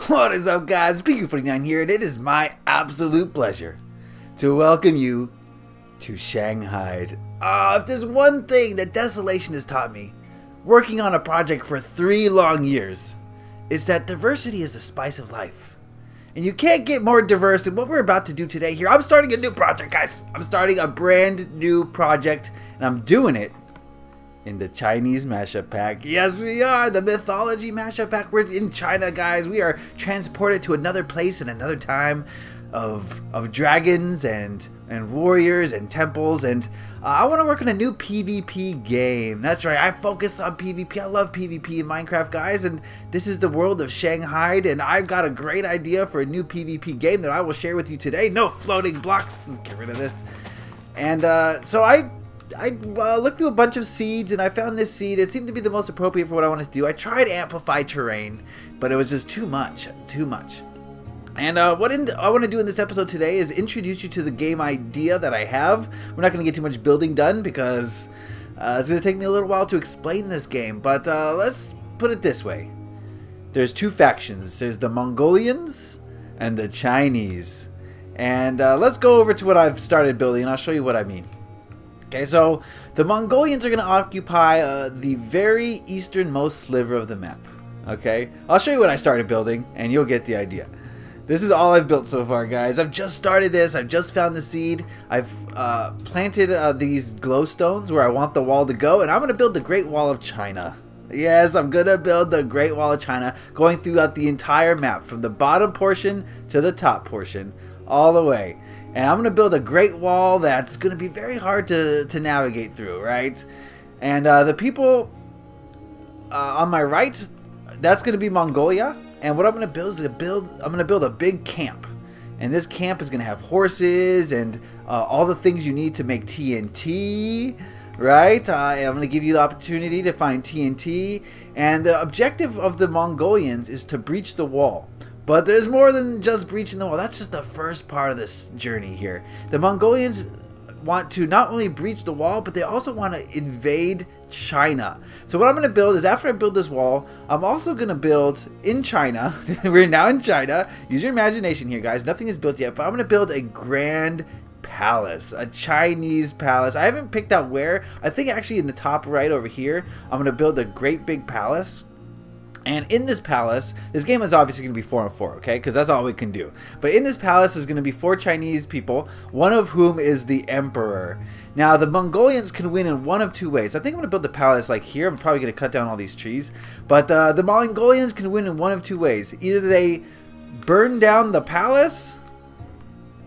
What is up, guys? Piggy49 here, and it is my absolute pleasure to welcome you to Shanghaied. If there's one thing that Desolation has taught me, working on a project for 3 long years, it's that diversity is the spice of life. And you can't get more diverse than what we're about to do today here. I'm starting a new project, guys. I'm starting a brand new project, and I'm doing it in the Chinese mashup pack. Yes, we are. The mythology mashup pack. We're in China, guys. We are transported to another place and another time of dragons and warriors and temples. And I want to work on a new PvP game. That's right. I focus on PvP. I love PvP in Minecraft, guys. And this is the world of Shanghaied. And I've got a great idea for a new PvP game that I will share with you today. No floating blocks. Let's get rid of this. And so I looked through a bunch of seeds, and I found this seed. It seemed to be the most appropriate for what I wanted to do. I tried amplify terrain, but it was just too much. And what I want to do in this episode today is introduce you to the game idea that I have. We're not going to get too much building done because it's going to take me a little while to explain this game. But let's put it this way. There's 2 factions. There's the Mongolians and the Chinese. And let's go over to what I've started building, and I'll show you what I mean. Okay, so the Mongolians are going to occupy the very easternmost sliver of the map. Okay, I'll show you what I started building, and you'll get the idea. This is all I've built so far, guys. I've just started this. I've just found the seed. I've planted these glowstones where I want the wall to go, and I'm going to build the Great Wall of China. Yes, I'm going to build the Great Wall of China, going throughout the entire map, from the bottom portion to the top portion, all the way. And I'm going to build a great wall that's going to be very hard to navigate through, right? And the people on my right, that's going to be Mongolia. And what I'm going to build is I'm going to build a big camp. And this camp is going to have horses and all the things you need to make TNT, right? I'm going to give you the opportunity to find TNT. And the objective of the Mongolians is to breach the wall. But there's more than just breaching the wall. That's just the first part of this journey here. The Mongolians want to not only breach the wall, but they also want to invade China. So what I'm going to build is, after I build this wall, I'm also going to build in China. We're now in China. Use your imagination here, guys. Nothing is built yet, but I'm going to build a grand palace, a Chinese palace. I haven't picked out where. I think actually in the top right over here, I'm going to build a great big palace. And in this palace, this game is obviously going to be 4-on-4, okay? Because that's all we can do. But in this palace is going to be 4 Chinese people, one of whom is the emperor. Now, the Mongolians can win in one of 2 ways. I think I'm going to build the palace like here. I'm probably going to cut down all these trees. But the Mongolians can win in one of 2 ways. Either they burn down the palace,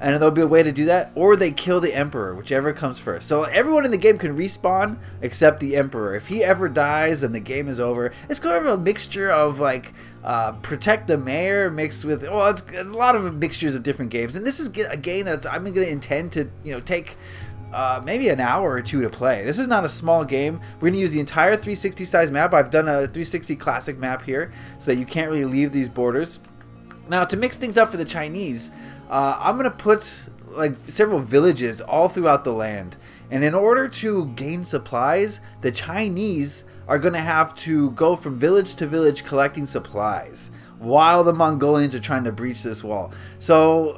and there'll be a way to do that, or they kill the emperor, whichever comes first. So everyone in the game can respawn except the emperor. If he ever dies, then the game is over. It's kind of a mixture of like protect the mayor mixed with, well, it's a lot of mixtures of different games. And this is a game that I'm going to intend to, take maybe an hour or 2 to play. This is not a small game. We're going to use the entire 360 size map. I've done a 360 classic map here so that you can't really leave these borders. Now, to mix things up for the Chinese, I'm going to put like several villages all throughout the land. And in order to gain supplies, the Chinese are going to have to go from village to village collecting supplies, while the Mongolians are trying to breach this wall. So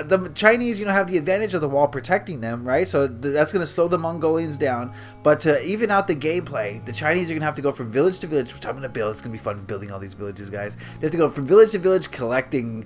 the Chinese, have the advantage of the wall protecting them, right? So that's going to slow the Mongolians down. But to even out the gameplay, the Chinese are going to have to go from village to village, which I'm going to build. It's going to be fun building all these villages, guys. They have to go from village to village collecting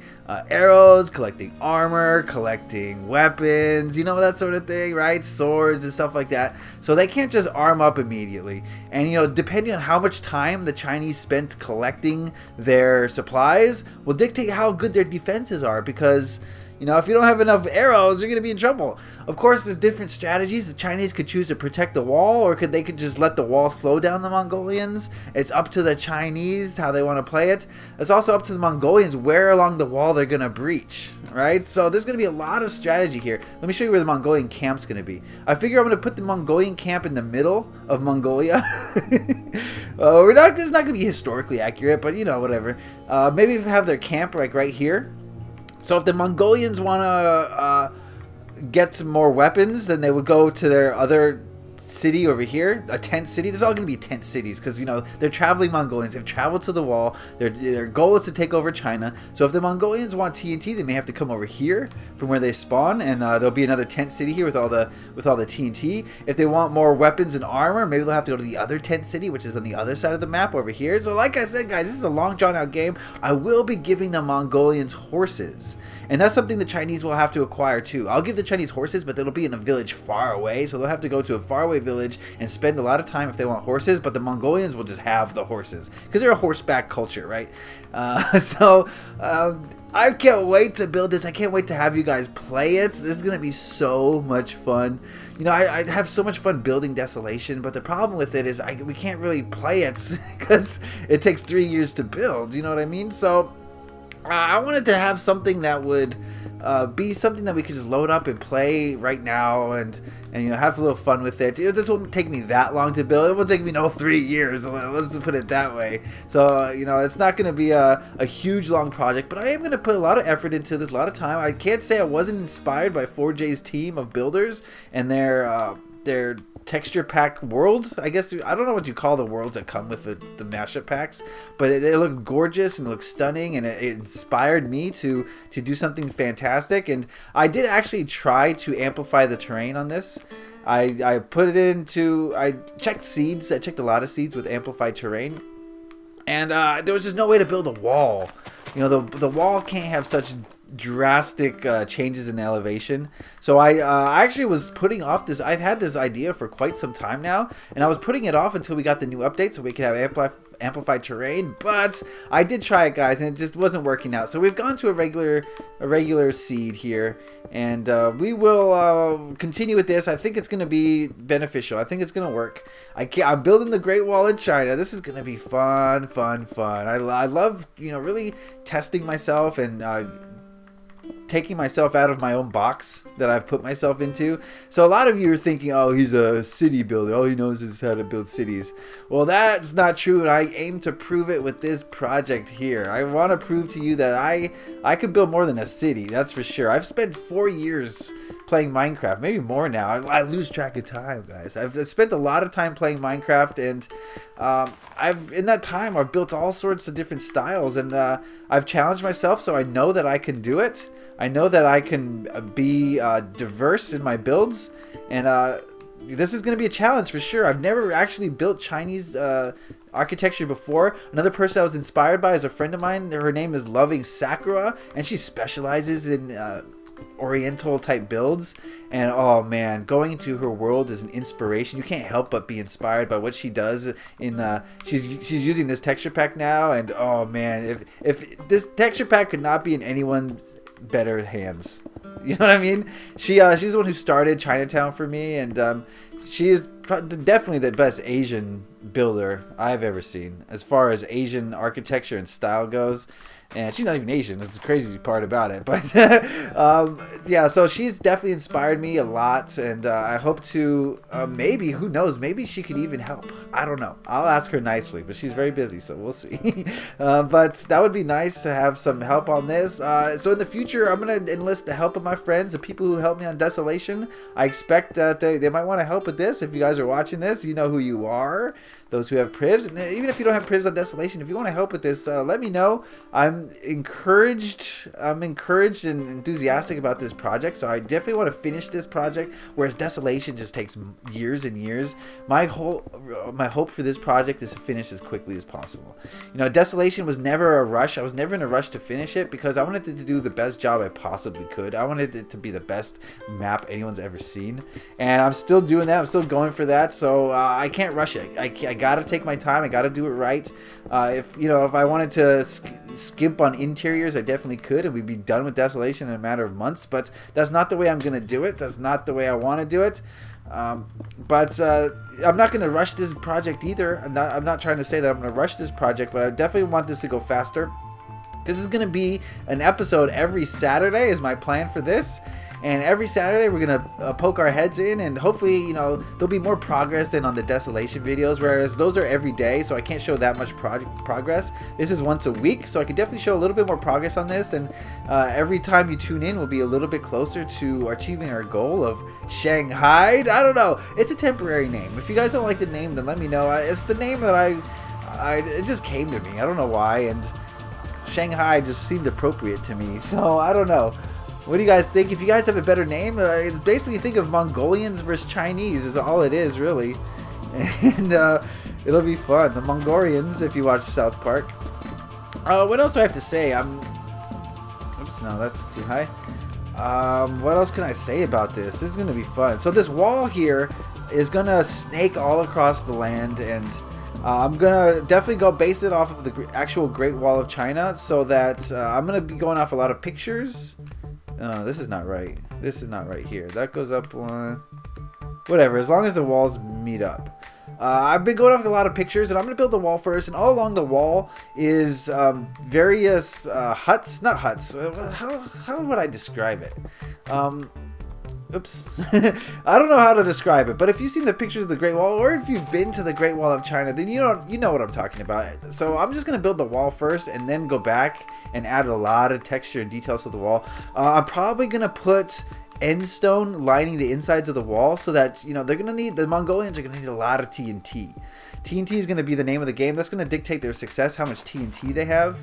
arrows, collecting armor, collecting weapons, that sort of thing, right? Swords and stuff like that. So they can't just arm up immediately. And, depending on how much time the Chinese spent collecting their supplies will dictate how good their defenses are, because if you don't have enough arrows, you're going to be in trouble. Of course, there's different strategies. The Chinese could choose to protect the wall, or they could just let the wall slow down the Mongolians. It's up to the Chinese how they want to play it. It's also up to the Mongolians where along the wall they're going to breach, right? So there's going to be a lot of strategy here. Let me show you where the Mongolian camp's going to be. I figure I'm going to put the Mongolian camp in the middle of Mongolia. It's not going to be historically accurate, but whatever. Maybe have their camp like right here. So if the Mongolians want to get some more weapons, then they would go to their other city over here, a tent city. This is all going to be tent cities because, you know, they're traveling Mongolians. They've traveled to the wall. Their goal is to take over China. So if the Mongolians want TNT, they may have to come over here from where they spawn, and there'll be another tent city here with all the TNT. If they want more weapons and armor, maybe they'll have to go to the other tent city, which is on the other side of the map over here. So like I said, guys, this is a long drawn out game. I will be giving the Mongolians horses, and that's something the Chinese will have to acquire too. I'll give the Chinese horses, but they'll be in a village far away, so they'll have to go to a faraway village and spend a lot of time if they want horses. But the Mongolians will just have the horses because they're a horseback culture, right? I can't wait to build this. I can't wait to have you guys play it. This is going to be so much fun. You know, I have so much fun building Desolation, but the problem with it is we can't really play it because it takes 3 years to build. You know what I mean? So I wanted to have something that would be something that we could just load up and play right now, and you know, have a little fun with it. This won't take me that long to build. It won't take me 3 years. Let's put it that way. So you know, it's not going to be a huge long project, but I am going to put a lot of effort into this, a lot of time. I can't say I wasn't inspired by 4J's team of builders and their texture pack worlds. I guess I don't know what you call the worlds that come with the mashup packs, but it looked gorgeous and it looked stunning, and it inspired me to do something fantastic. And I did actually try to amplify the terrain on this. I put it into, I checked seeds. I checked a lot of seeds with amplified terrain, and there was just no way to build a wall. You know, the wall can't have such drastic changes in elevation. So I actually was putting off this. I've had this idea for quite some time now, and I was putting it off until we got the new update so we could have amplified terrain. But I did try it, guys, and it just wasn't working out. So we've gone to a regular seed here, and we will continue with this. I think it's going to be beneficial. I think it's going to work. I'm building the Great Wall in China. This is going to be fun. I love, you know, really testing myself and taking myself out of my own box that I've put myself into. So a lot of you are thinking, oh, he's a city builder. All he knows is how to build cities. Well, that's not true, and I aim to prove it with this project here. I want to prove to you that I can build more than a city, that's for sure. I've spent 4 years playing Minecraft, maybe more now. I lose track of time, guys. I've spent a lot of time playing Minecraft, and in that time I've built all sorts of different styles, and I've challenged myself, so I know that I can do it. I know that I can be diverse in my builds, and this is going to be a challenge for sure. I've never actually built Chinese architecture before. Another person I was inspired by is a friend of mine. Her name is Loving Sakura, and she specializes in Oriental type builds, and oh man, going into her world is an inspiration. You can't help but be inspired by what she does. She's using this texture pack now, and oh man, if this texture pack could not be in anyone's better hands, you know what I mean? She's the one who started Chinatown for me, and she is definitely the best Asian builder I've ever seen as far as Asian architecture and style goes. And she's not even Asian. That's the crazy part about it. But yeah, so she's definitely inspired me a lot, and I hope to maybe, who knows, maybe she could even help. I don't know. I'll ask her nicely, but she's very busy, so we'll see. But that would be nice to have some help on this. So in the future, I'm going to enlist the help of my friends, the people who help me on Desolation. I expect that they might want to help with this. If you guys are watching this, you know who you are. Those who have privs, and even if you don't have privs on Desolation, if you want to help with this, let me know. I'm encouraged and enthusiastic about this project, so I definitely want to finish this project, whereas Desolation just takes years and years. My hope for this project is to finish as quickly as possible. You know, Desolation was never a rush. I was never in a rush to finish it because I wanted it to do the best job I possibly could. I wanted it to be the best map anyone's ever seen, and I'm still doing that. I'm still going for that, so I can't rush it. I gotta take my time. I gotta do it right. If I wanted to skimp on interiors, I definitely could, and we'd be done with Desolation in a matter of months. But that's not the way I'm gonna do it. That's not the way I want to do it. But I'm not gonna rush this project either. I'm not trying to say that I'm gonna rush this project, but I definitely want this to go faster. This is gonna be an episode every Saturday is my plan for this. And every Saturday we're gonna poke our heads in, and hopefully, you know, there'll be more progress than on the desolation videos, whereas those are every day, so I can't show that much progress. This is once a week, so I can definitely show a little bit more progress on this, and every time you tune in we'll be a little bit closer to achieving our goal of Shanghaied. I don't know, it's a temporary name. If you guys don't like the name, then let me know. It's the name that it just came to me. I don't know why, and Shanghai just seemed appropriate to me, so I don't know. What do you guys think? If you guys have a better name, it's basically, think of Mongolians versus Chinese is all it is, really. And it'll be fun. The Mongolians, if you watch South Park. What else do I have to say? Oops, no, that's too high. What else can I say about this? This is going to be fun. So this wall here is going to snake all across the land, and I'm going to definitely go base it off of the actual Great Wall of China, so that I'm going to be going off a lot of pictures. This is not right. This is not right here. That goes up one. Whatever, as long as the walls meet up. I've been going off a lot of pictures, and I'm going to build the wall first, and all along the wall is various huts. Not huts. How would I describe it? Oops. I don't know how to describe it, but if you've seen the pictures of the Great Wall, or if you've been to the Great Wall of China, then you know what I'm talking about. So I'm just going to build the wall first, and then go back and add a lot of texture and details to the wall. I'm probably going to put end stone lining the insides of the wall, so that, you know, the Mongolians are going to need a lot of TNT. TNT is going to be the name of the game. That's going to dictate their success, how much TNT they have.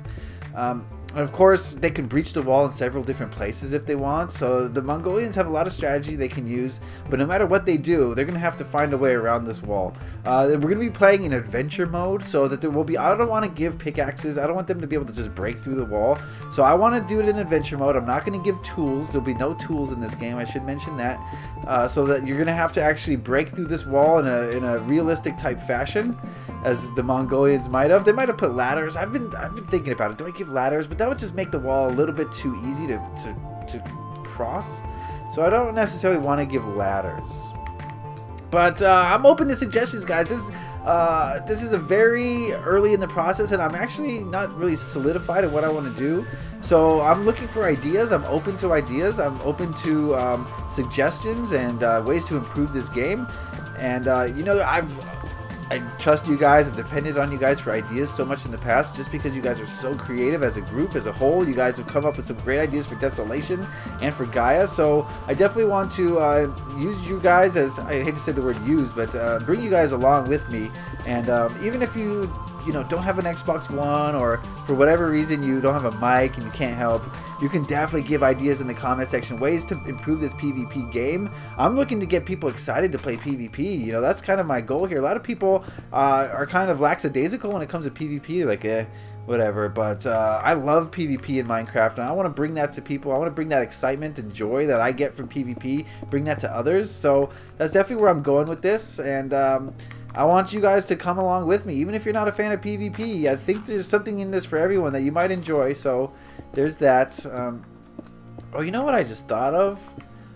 And of course, they can breach the wall in several different places if they want. So the Mongolians have a lot of strategy they can use, but no matter what they do, they're going to have to find a way around this wall. We're going to be playing in adventure mode, so that there will be, I don't want to give pickaxes. I don't want them to be able to just break through the wall. So I want to do it in adventure mode. I'm not going to give tools. There'll be no tools in this game. I should mention that. So that you're going to have to actually break through this wall in a realistic type fashion, as the Mongolians might have. They might have put ladders. I've been thinking about it. Do I give ladders? But that would just make the wall a little bit too easy to cross. So I don't necessarily want to give ladders. But I'm open to suggestions, guys. This is a very early in the process, and I'm actually not really solidified in what I want to do. So I'm looking for ideas. I'm open to ideas. I'm open to suggestions and ways to improve this game. And you know, I trust you guys. I've depended on you guys for ideas so much in the past, just because you guys are so creative as a group, as a whole. You guys have come up with some great ideas for Desolation and for Gaia. So I definitely want to use you guys as, I hate to say the word use, but bring you guys along with me. And even if you don't have an Xbox One, or for whatever reason you don't have a mic and you can't help, you can definitely give ideas in the comment section, ways to improve this PvP game. I'm looking to get people excited to play PvP. You know, that's kind of my goal here. A lot of people are kind of lackadaisical when it comes to PvP, like whatever, but I love PvP in Minecraft, and I want to bring that to people. I want to bring that excitement and joy that I get from PvP, bring that to others. So that's definitely where I'm going with this, and I want you guys to come along with me, even if you're not a fan of PvP. I think there's something in this for everyone that you might enjoy, so there's that. Oh, you know what I just thought of?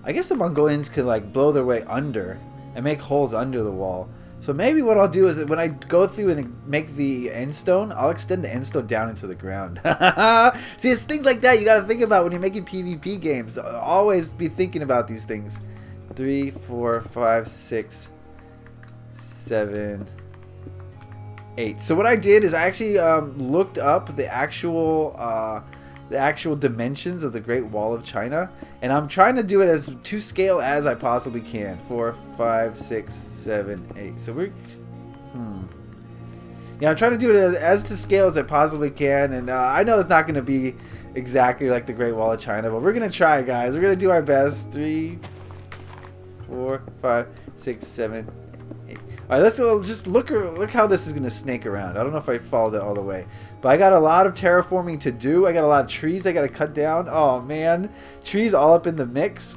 I guess the Mongolians could like blow their way under and make holes under the wall. So maybe what I'll do is that when I go through and make the end stone, I'll extend the end stone down into the ground. See, it's things like that you got to think about when you're making PvP games. Always be thinking about these things. 3, 4, 5, 6, 7, 8. So what I did is I actually looked up the actual dimensions of the Great Wall of China, and I'm trying to do it as to scale as I possibly can. 4, 5, 6, 7, 8. So we're yeah, I'm trying to do it as to scale as I possibly can, and I know it's not going to be exactly like the Great Wall of China, but we're going to try, guys. We're going to do our best. 3, 4, 5, 6, 7, 8. All right, let's just look how this is going to snake around. I don't know if I followed it all the way, but I got a lot of terraforming to do. I got a lot of trees I got to cut down. Oh man, trees all up in the mix.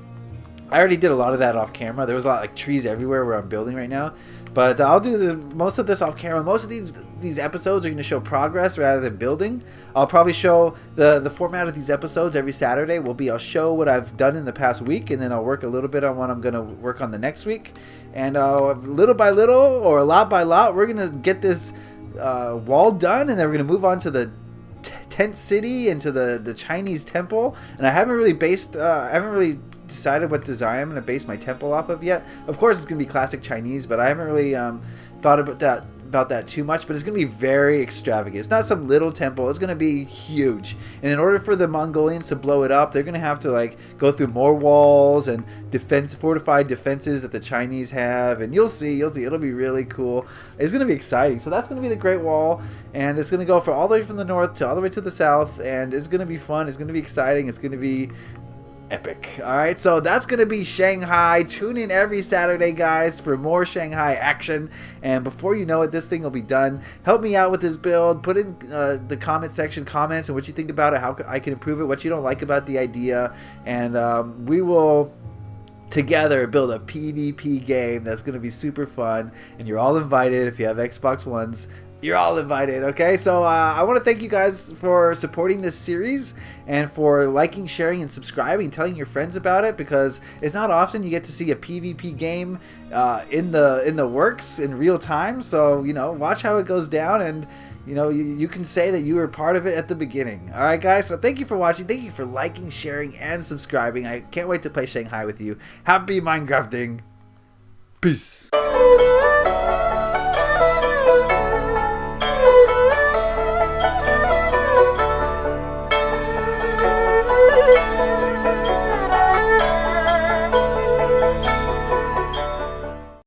I already did a lot of that off camera. There was a lot like trees everywhere where I'm building right now, but I'll do most of this off camera. Most of these episodes are going to show progress rather than building. I'll probably show the format of these episodes every Saturday will be I'll show what I've done in the past week, and then I'll work a little bit on what I'm going to work on the next week, and little by little or lot by lot we're going to get this wall done, and then we're going to move on to the tent city and to the Chinese temple. And I haven't really decided what design I'm going to base my temple off of yet. Of course, it's going to be classic Chinese, but I haven't really thought about that too much. But it's going to be very extravagant. It's not some little temple. It's going to be huge. And in order for the Mongolians to blow it up, they're going to have to like go through more walls and fortified defenses that the Chinese have. And you'll see. It'll be really cool. It's going to be exciting. So that's going to be the Great Wall, and it's going to go for all the way from the north to all the way to the south. And it's going to be fun. It's going to be exciting. It's going to be epic. Alright, so that's going to be Shanghai. Tune in every Saturday, guys, for more Shanghai action. And before you know it, this thing will be done. Help me out with this build. Put in the comment section comments and what you think about it, how I can improve it, what you don't like about the idea. And we will together build a PvP game that's going to be super fun. And you're all invited. If you have Xbox Ones, you're all invited. Okay, so I want to thank you guys for supporting this series and for liking, sharing, and subscribing, telling your friends about it, because it's not often you get to see a PvP game in the works in real time. So watch how it goes down, and you can say that you were part of it at the beginning. All right, guys, so thank you for watching. Thank you for liking, sharing, and subscribing. I can't wait to play Shanghai with you. Happy Minecrafting. Peace.